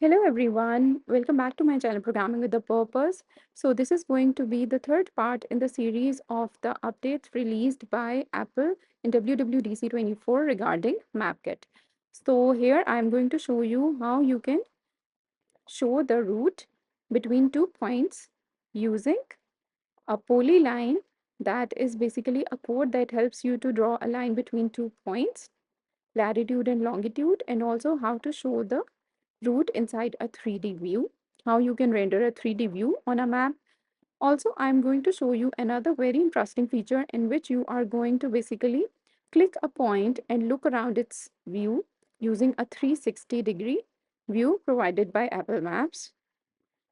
Hello everyone, welcome back to my channel Programming with a Purpose. So this is going to be the third part in the series of the updates released by Apple in WWDC 24 regarding MapKit. So here I am going to show you how you can show the route between 2 points using a polyline. That is basically a code that helps you to draw a line between 2 points, latitude and longitude, and also how to show the route inside a 3D view, how you can render a 3D view on a map. Also, I'm going to show you another very interesting feature in which you are going to basically click a point and look around its view using a 360-degree view provided by Apple Maps.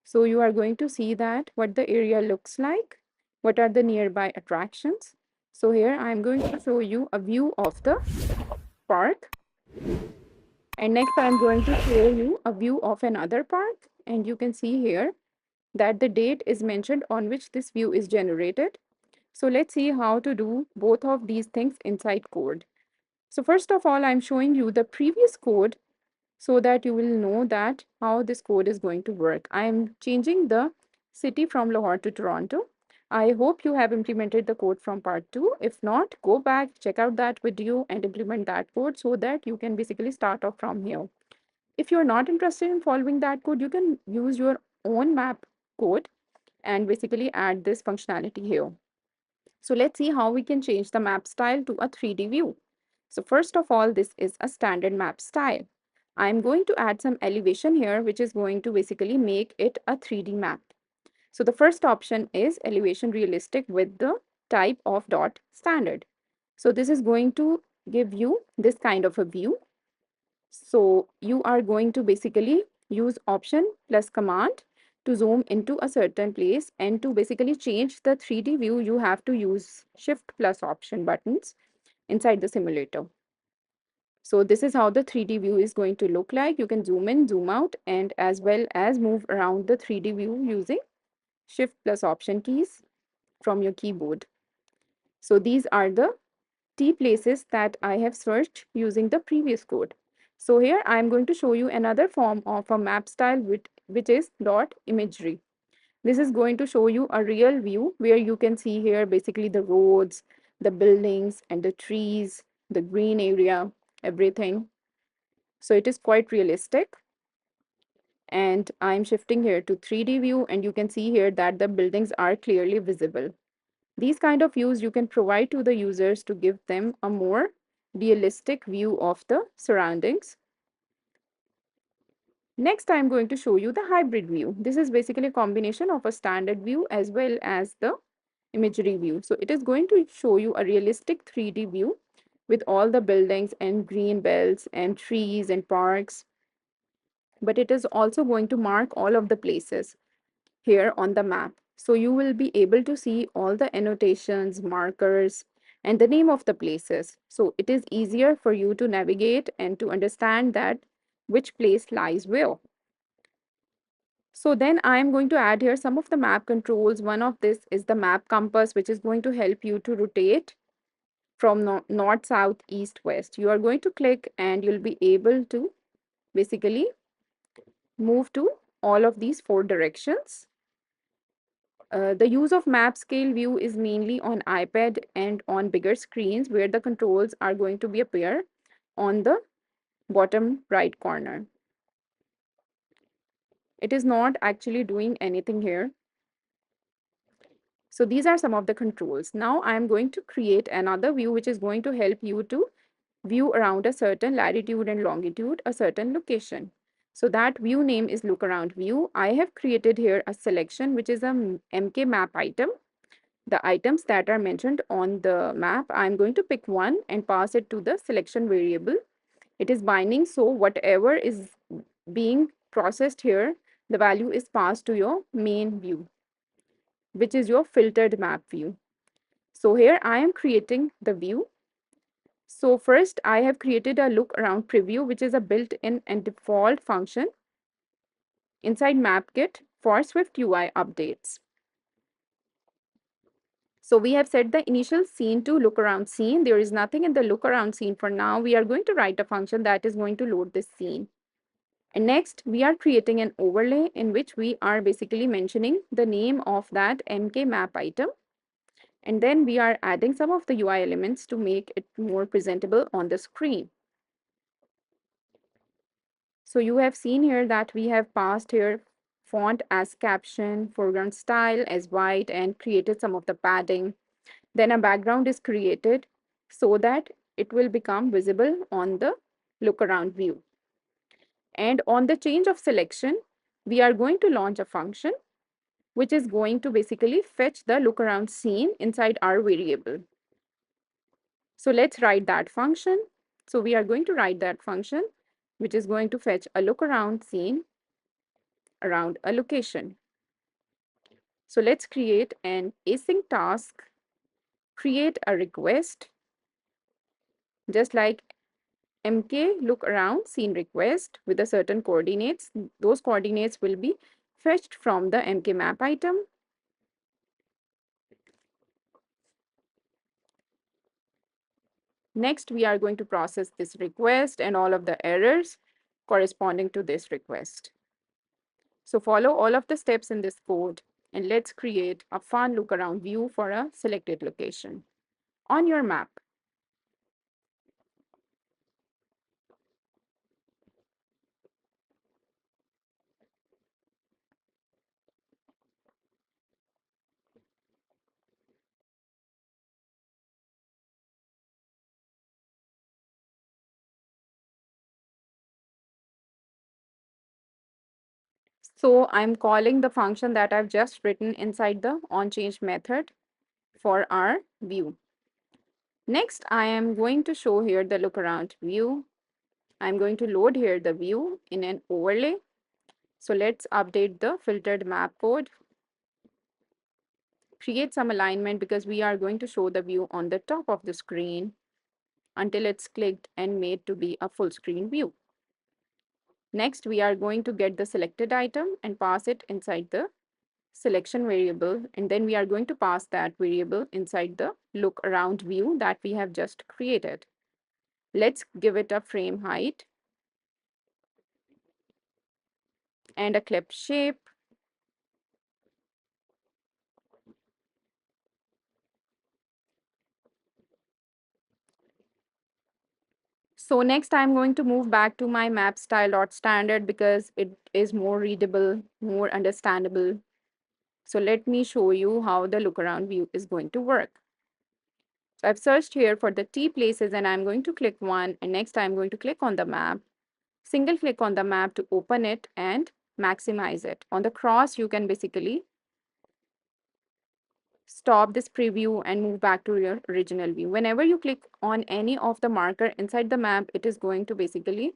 So you are going to see that what the area looks like, what are the nearby attractions. So here I'm going to show you a view of the park. And next, I'm going to show you a view of another park. And you can see here that the date is mentioned on which this view is generated. So let's see how to do both of these things inside code. So first of all, I'm showing you the previous code so that you will know that how this code is going to work. I'm changing the city from Lahore to Toronto. I hope you have implemented the code from part 2. If not, go back, check out that video and implement that code so that you can basically start off from here. If you're not interested in following that code, you can use your own map code and basically add this functionality here. So let's see how we can change the map style to a 3D view. So first of all, this is a standard map style. I'm going to add some elevation here, which is going to basically make it a 3D map. So the first option is elevation realistic with the type of dot standard. So this is going to give you this kind of a view. So you are going to basically use option plus command to zoom into a certain place, and to basically change the 3D view, you have to use shift plus option buttons inside the simulator. So this is how the 3D view is going to look like. You can zoom in, zoom out, and as well as move around the 3D view using shift plus option keys from your keyboard. So these are the T places that I have searched using the previous code. So here I am going to show you another form of a map style which is dot imagery. This is going to show you a real view where you can see here basically the roads, the buildings and the trees, the green area, everything. So it is quite realistic. And I'm shifting here to 3D view, and you can see here that the buildings are clearly visible. These kind of views you can provide to the users to give them a more realistic view of the surroundings. Next, I'm going to show you the hybrid view. This is basically a combination of a standard view as well as the imagery view. So it is going to show you a realistic 3D view with all the buildings and green belts and trees and parks. But it is also going to mark all of the places here on the map. So you will be able to see all the annotations, markers, and the name of the places. So it is easier for you to navigate and to understand that which place lies where. So then I am going to add here some of the map controls. One of this is the map compass, which is going to help you to rotate from north, south, east, west. You are going to click and you'll be able to basically move to all of these 4 directions. The use of map scale view is mainly on iPad and on bigger screens where the controls are going to be appear on the bottom right corner. It is not actually doing anything here. So these are some of the controls. Now I am going to create another view which is going to help you to view around a certain latitude and longitude, a certain location. So that view name is look around view. I have created here a selection which is a MK map item. The items that are mentioned on the map, I'm going to pick one and pass it to the selection variable. It is binding, so whatever is being processed here, the value is passed to your main view, which is your filtered map view. So here I am creating the view. So first I have created a look around preview, which is a built-in and default function inside MapKit for SwiftUI updates. So we have set the initial scene to look around scene. There is nothing in the look around scene for now. We are going to write a function that is going to load this scene. And next, we are creating an overlay in which we are basically mentioning the name of that MK map item. And then we are adding some of the UI elements to make it more presentable on the screen. So you have seen here that we have passed here font as caption, foreground style as white, and created some of the padding. Then a background is created so that it will become visible on the look around view. And on the change of selection, we are going to launch a function which is going to basically fetch the look around scene inside our variable. So let's write that function. So we are going to write that function which is going to fetch a look around scene around a location. So let's create an async task, create a request, just like MK look around scene request with a certain coordinates. Those coordinates will be fetched from the MK map item. Next, we are going to process this request and all of the errors corresponding to this request. So follow all of the steps in this code and let's create a fun look around view for a selected location on your map. So I'm calling the function that I've just written inside the onChange method for our view. Next, I am going to show here the look around view. I'm going to load here the view in an overlay. So let's update the filtered map code. Create some alignment because we are going to show the view on the top of the screen until it's clicked and made to be a full screen view. Next, we are going to get the selected item and pass it inside the selection variable. And then we are going to pass that variable inside the look around view that we have just created. Let's give it a frame height and a clip shape. So next I'm going to move back to my map style.standard because it is more readable, more understandable. So let me show you how the look around view is going to work. So I've searched here for the T places and I'm going to click one, and next I'm going to click on the map, single click on the map to open it and maximize it. On the cross, you can basically stop this preview and move back to your original view. Whenever you click on any of the marker inside the map, it is going to basically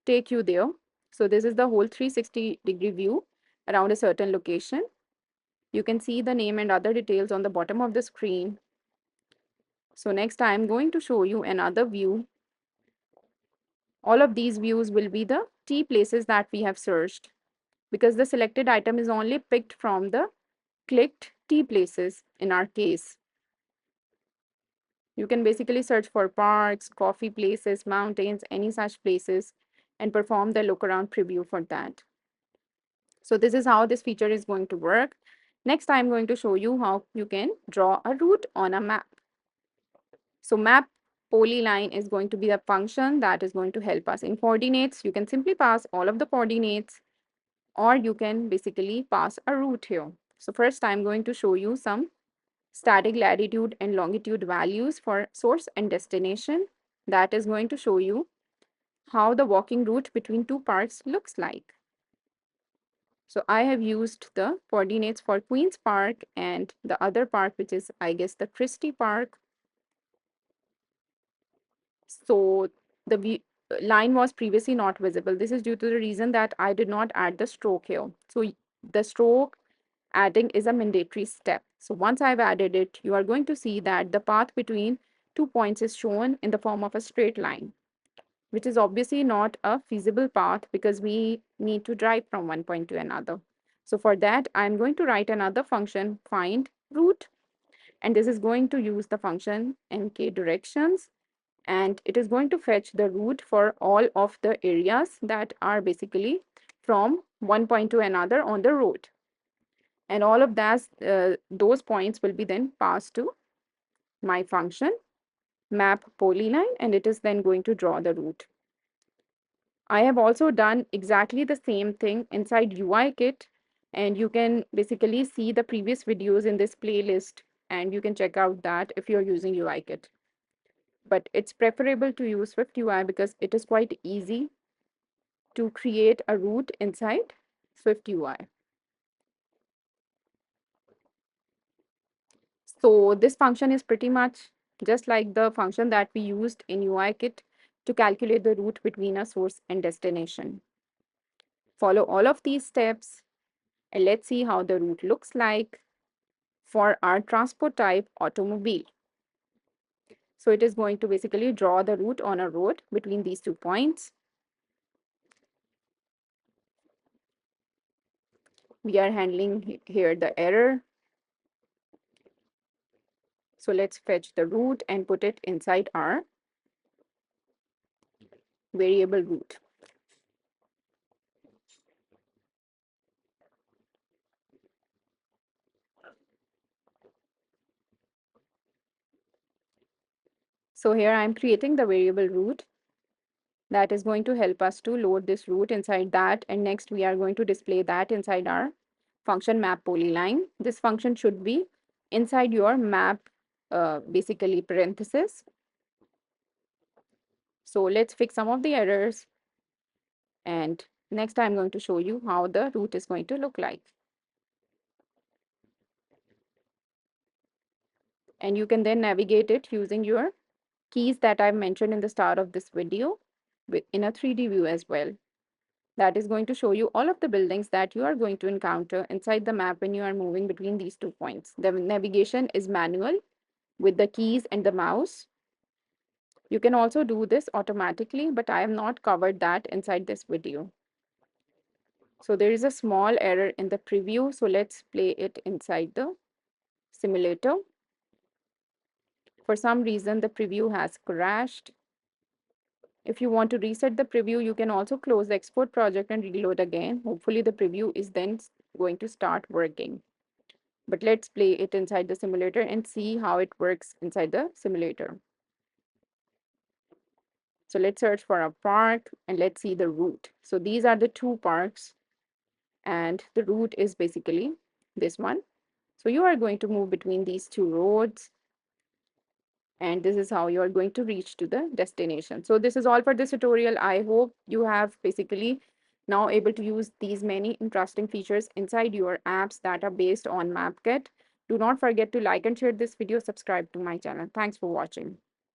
take you there. So this is the whole 360-degree view around a certain location. You can see the name and other details on the bottom of the screen. So next I'm going to show you another view. All of these views will be the T places that we have searched because the selected item is only picked from the clicked T places in our case. You can basically search for parks, coffee places, mountains, any such places, and perform the look around preview for that. So this is how this feature is going to work. Next, I'm going to show you how you can draw a route on a map. So MapPolyLine is going to be the function that is going to help us in coordinates. You can simply pass all of the coordinates, or you can basically pass a route here. So first, I'm going to show you some static latitude and longitude values for source and destination. That is going to show you how the walking route between two parks looks like. So I have used the coordinates for Queen's Park and the other park, which is, I guess, the Christie Park. So the line was previously not visible. This is due to the reason that I did not add the stroke here. So the stroke adding is a mandatory step. So once I've added it, you are going to see that the path between 2 points is shown in the form of a straight line, which is obviously not a feasible path because we need to drive from one point to another. So for that, I'm going to write another function, find route, and this is going to use the function mk directions and it is going to fetch the route for all of the areas that are basically from one point to another on the road. And all of that, those points will be then passed to my function MapPolyLine, and it is then going to draw the route. I have also done exactly the same thing inside UIKit, and you can basically see the previous videos in this playlist, and you can check out that if you're using UIKit. But it's preferable to use SwiftUI because it is quite easy to create a route inside SwiftUI. So this function is pretty much just like the function that we used in UIKit to calculate the route between a source and destination. Follow all of these steps and let's see how the route looks like for our transport type automobile. So it is going to basically draw the route on a road between these 2 points. We are handling here the error. So let's fetch the route and put it inside our variable route. So here I'm creating the variable route that is going to help us to load this route inside that, and next we are going to display that inside our function MapPolyLine. This function should be inside your map, basically parenthesis. So let's fix some of the errors, and next I'm going to show you how the route is going to look like. And you can then navigate it using your keys that I've mentioned in the start of this video in a 3D view as well. That is going to show you all of the buildings that you are going to encounter inside the map when you are moving between these 2 points. The navigation is manual with the keys and the mouse. You can also do this automatically, but I have not covered that inside this video. So there is a small error in the preview. So let's play it inside the simulator. For some reason, the preview has crashed. If you want to reset the preview, you can also close the export project and reload again. Hopefully the preview is then going to start working. But let's play it inside the simulator and see how it works inside the simulator. So let's search for a park and let's see the route. So these are the 2 parks and the route is basically this one. So you are going to move between these 2 roads, and this is how you are going to reach to the destination. So this is all for this tutorial. I hope you have basically now able to use these many interesting features inside your apps that are based on MapKit. Do not forget to like and share this video, subscribe to my channel. Thanks for watching.